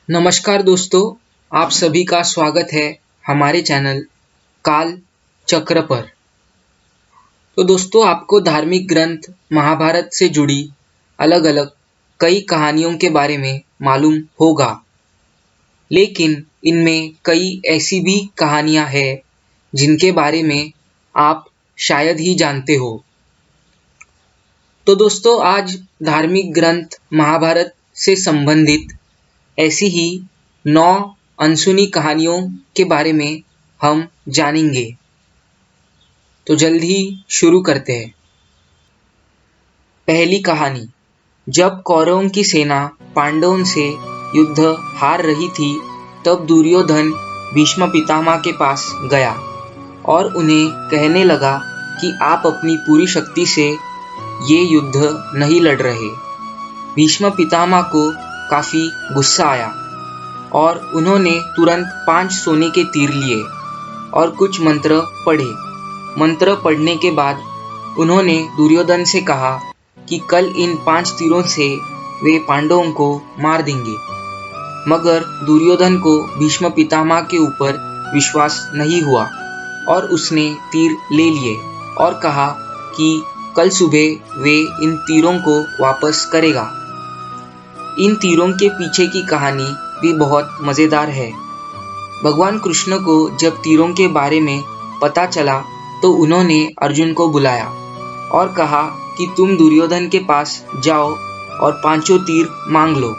नमस्कार दोस्तों, आप सभी का स्वागत है हमारे चैनल काल चक्र पर। तो दोस्तों, आपको धार्मिक ग्रंथ महाभारत से जुड़ी अलग अलग कई कहानियों के बारे में मालूम होगा, लेकिन इनमें कई ऐसी भी कहानियां हैं जिनके बारे में आप शायद ही जानते हो। तो दोस्तों, आज धार्मिक ग्रंथ महाभारत से संबंधित ऐसी ही 9 अनसुनी कहानियों के बारे में हम जानेंगे। तो जल्द ही शुरू करते हैं। पहली कहानी। जब कौरवों की सेना पांडवों से युद्ध हार रही थी, तब दुर्योधन भीष्म पितामह के पास गया और उन्हें कहने लगा कि आप अपनी पूरी शक्ति से ये युद्ध नहीं लड़ रहे। भीष्म पितामह को काफी गुस्सा आया और उन्होंने तुरंत 5 सोने के तीर लिए और कुछ मंत्र पढ़े। मंत्र पढ़ने के बाद उन्होंने दुर्योधन से कहा कि कल इन 5 तीरों से वे पांडवों को मार देंगे। मगर दुर्योधन को भीष्म पितामह के ऊपर विश्वास नहीं हुआ और उसने तीर ले लिए और कहा कि कल सुबह वे इन तीरों को वापस करेगा। इन तीरों के पीछे की कहानी भी बहुत मज़ेदार है। भगवान कृष्ण को जब तीरों के बारे में पता चला तो उन्होंने अर्जुन को बुलाया और कहा कि तुम दुर्योधन के पास जाओ और 5 तीर मांग लो।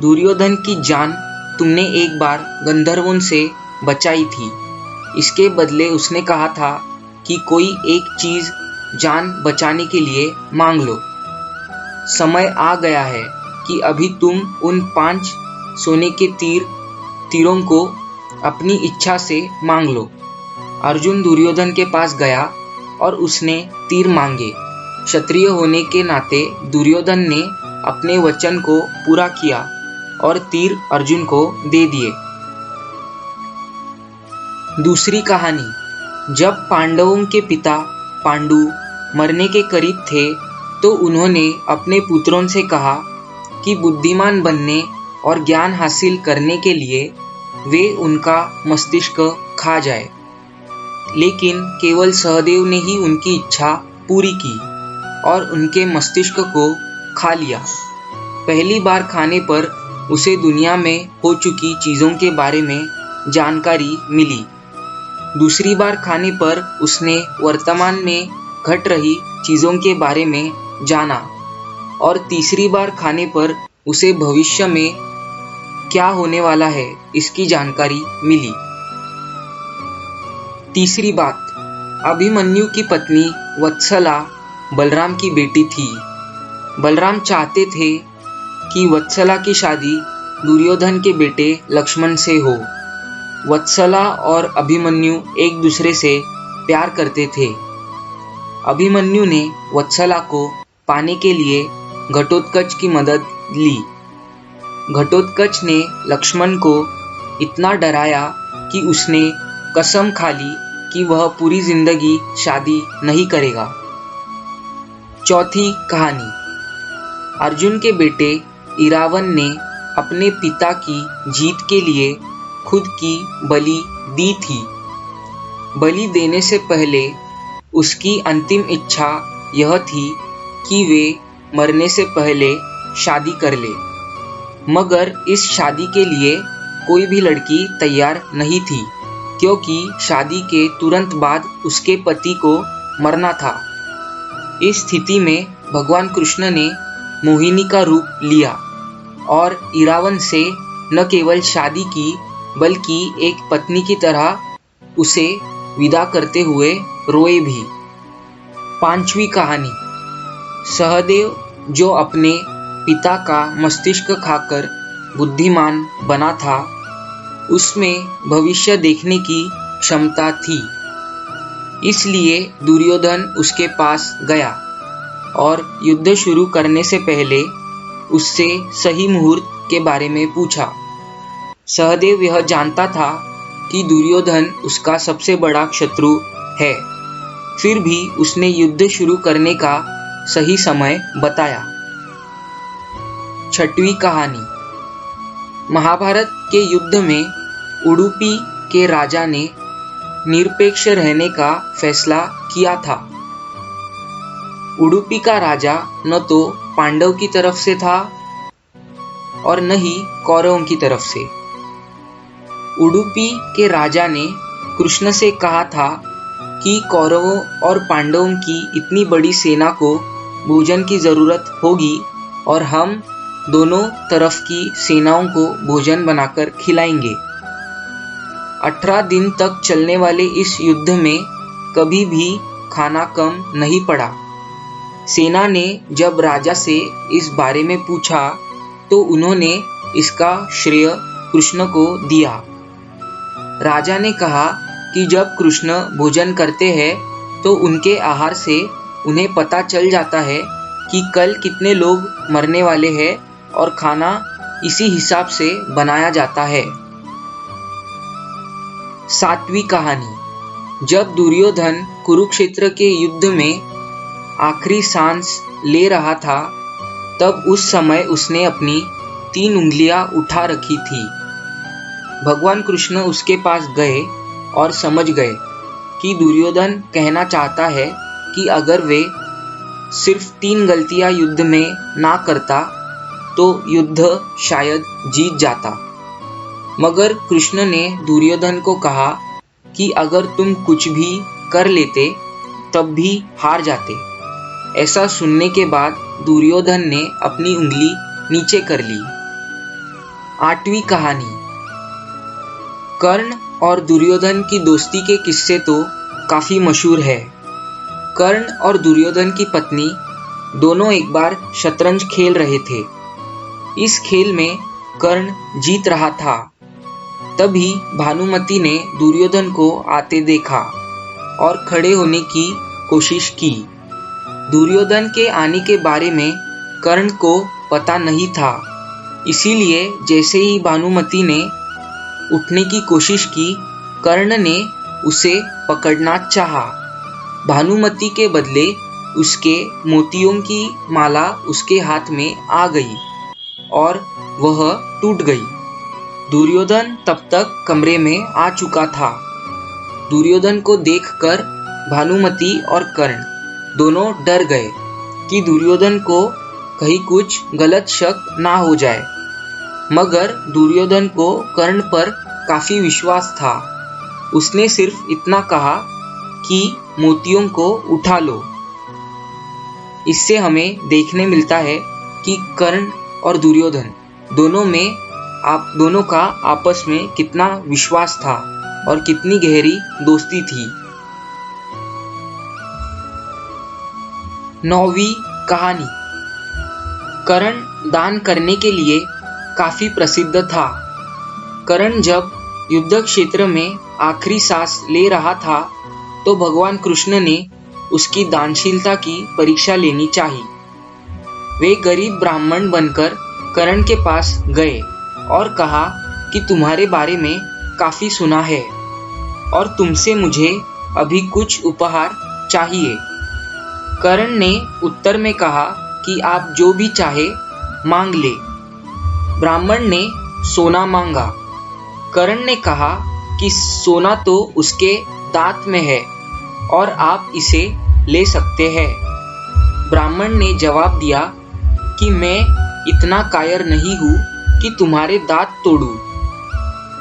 दुर्योधन की जान तुमने एक बार गंधर्वों से बचाई थी, इसके बदले उसने कहा था कि कोई एक चीज़ जान बचाने के लिए मांग लो। समय आ गया है कि अभी तुम उन 5 सोने के तीरों को अपनी इच्छा से मांग लो। अर्जुन दुर्योधन के पास गया और उसने तीर मांगे। क्षत्रिय होने के नाते दुर्योधन ने अपने वचन को पूरा किया और तीर अर्जुन को दे दिए। दूसरी कहानी। जब पांडवों के पिता पांडु मरने के करीब थे, तो उन्होंने अपने पुत्रों से कहा कि बुद्धिमान बनने और ज्ञान हासिल करने के लिए वे उनका मस्तिष्क खा जाए। लेकिन केवल सहदेव ने ही उनकी इच्छा पूरी की और उनके मस्तिष्क को खा लिया। पहली बार खाने पर उसे दुनिया में हो चुकी चीज़ों के बारे में जानकारी मिली। दूसरी बार खाने पर उसने वर्तमान में घट रही चीज़ों के बारे में जाना और तीसरी बार खाने पर उसे भविष्य में क्या होने वाला है इसकी जानकारी मिली। तीसरी बात। अभिमन्यु की पत्नी वत्सला बलराम की बेटी थी। बलराम चाहते थे कि वत्सला की शादी दुर्योधन के बेटे लक्ष्मण से हो। वत्सला और अभिमन्यु एक दूसरे से प्यार करते थे। अभिमन्यु ने वत्सला को पाने के लिए घटोत्कच की मदद ली। घटोत्कच ने लक्ष्मण को इतना डराया कि उसने कसम खा ली कि वह पूरी जिंदगी शादी नहीं करेगा। चौथी कहानी। अर्जुन के बेटे इरावन ने अपने पिता की जीत के लिए खुद की बलि दी थी। बलि देने से पहले उसकी अंतिम इच्छा यह थी कि वे मरने से पहले शादी कर ले। मगर इस शादी के लिए कोई भी लड़की तैयार नहीं थी, क्योंकि शादी के तुरंत बाद उसके पति को मरना था। इस स्थिति में भगवान कृष्ण ने मोहिनी का रूप लिया और इरावन से न केवल शादी की, बल्कि एक पत्नी की तरह उसे विदा करते हुए रोए भी। पांचवी कहानी। सहदेव, जो अपने पिता का मस्तिष्क खाकर बुद्धिमान बना था, उसमें भविष्य देखने की क्षमता थी। इसलिए दुर्योधन उसके पास गया और युद्ध शुरू करने से पहले उससे सही मुहूर्त के बारे में पूछा। सहदेव यह जानता था कि दुर्योधन उसका सबसे बड़ा शत्रु है, फिर भी उसने युद्ध शुरू करने का सही समय बताया। छठवीं कहानी। महाभारत के युद्ध में उडुपी के राजा ने निरपेक्ष रहने का फैसला किया था। उडुपी का राजा न तो पांडव की तरफ से था और न ही कौरवों की तरफ से। उडुपी के राजा ने कृष्ण से कहा था कि कौरवों और पांडवों की इतनी बड़ी सेना को भोजन की जरूरत होगी और हम दोनों तरफ की सेनाओं को भोजन बनाकर खिलाएंगे। 18 दिन तक चलने वाले इस युद्ध में कभी भी खाना कम नहीं पड़ा। सेना ने जब राजा से इस बारे में पूछा तो उन्होंने इसका श्रेय कृष्ण को दिया। राजा ने कहा कि जब कृष्ण भोजन करते हैं तो उनके आहार से उन्हें पता चल जाता है कि कल कितने लोग मरने वाले हैं और खाना इसी हिसाब से बनाया जाता है। 7वीं कहानी। जब दुर्योधन कुरुक्षेत्र के युद्ध में आखिरी सांस ले रहा था तब उस समय उसने अपनी 3 उंगलियां उठा रखी थी। भगवान कृष्ण उसके पास गए और समझ गए कि दुर्योधन कहना चाहता है कि अगर वे सिर्फ 3 गलतियां युद्ध में ना करता तो युद्ध शायद जीत जाता। मगर कृष्ण ने दुर्योधन को कहा कि अगर तुम कुछ भी कर लेते तब भी हार जाते। ऐसा सुनने के बाद दुर्योधन ने अपनी उंगली नीचे कर ली। 8वीं कहानी। कर्ण और दुर्योधन की दोस्ती के किस्से तो काफी मशहूर है। कर्ण और दुर्योधन की पत्नी दोनों एक बार शतरंज खेल रहे थे। इस खेल में कर्ण जीत रहा था। तभी भानुमति ने दुर्योधन को आते देखा और खड़े होने की कोशिश की। दुर्योधन के आने के बारे में कर्ण को पता नहीं था, इसीलिए जैसे ही भानुमति ने उठने की कोशिश की, कर्ण ने उसे पकड़ना चाहा। भानुमति के बदले उसके मोतियों की माला उसके हाथ में आ गई और वह टूट गई। दुर्योधन तब तक कमरे में आ चुका था। दुर्योधन को देखकर भानुमति और कर्ण दोनों डर गए कि दुर्योधन को कहीं कुछ गलत शक ना हो जाए। मगर दुर्योधन को कर्ण पर काफी विश्वास था। उसने सिर्फ इतना कहा कि मोतियों को उठा लो। इससे हमें देखने मिलता है कि कर्ण और दुर्योधन दोनों का आपस में कितना विश्वास था और कितनी गहरी दोस्ती थी। 9वीं कहानी। कर्ण दान करने के लिए काफी प्रसिद्ध था। कर्ण जब युद्ध क्षेत्र में आखिरी सांस ले रहा था तो भगवान कृष्ण ने उसकी दानशीलता की परीक्षा लेनी चाहिए। वे गरीब ब्राह्मण बनकर कर्ण के पास गए और कहा कि तुम्हारे बारे में काफी सुना है और तुमसे मुझे अभी कुछ उपहार चाहिए। कर्ण ने उत्तर में कहा कि आप जो भी चाहे मांग ले। ब्राह्मण ने सोना मांगा। कर्ण ने कहा कि सोना तो उसके दांत में है और आप इसे ले सकते हैं। ब्राह्मण ने जवाब दिया कि मैं इतना कायर नहीं हूँ कि तुम्हारे दांत तोड़ूं।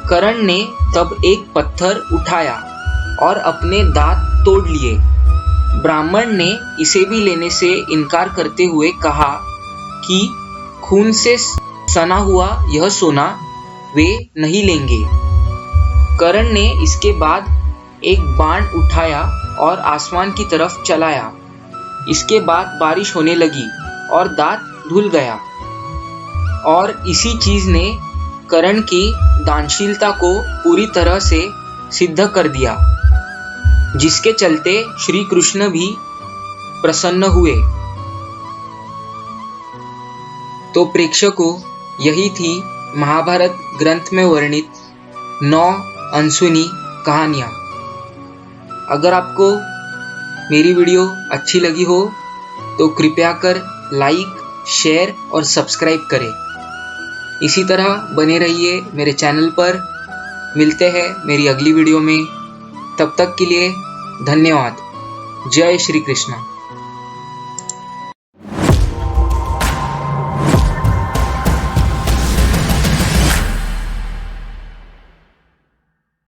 कर्ण ने तब एक पत्थर उठाया और अपने दांत तोड़ लिए। ब्राह्मण ने इसे भी लेने से इनकार करते हुए कहा कि खून से सना हुआ यह सोना वे नहीं लेंगे। कर्ण ने इसके बाद एक बाण उठाया और आसमान की तरफ चलाया। इसके बाद बारिश होने लगी और दांत धुल गया और इसी चीज ने कर्ण की दानशीलता को पूरी तरह से सिद्ध कर दिया, जिसके चलते श्री कृष्ण भी प्रसन्न हुए। तो प्रेक्षकों, यही थी महाभारत ग्रंथ में वर्णित 9 अनसुनी कहानियाँ। अगर आपको मेरी वीडियो अच्छी लगी हो तो कृपया कर लाइक, शेयर और सब्सक्राइब करें। इसी तरह बने रहिए मेरे चैनल पर। मिलते हैं मेरी अगली वीडियो में। तब तक के लिए धन्यवाद। जय श्री कृष्ण।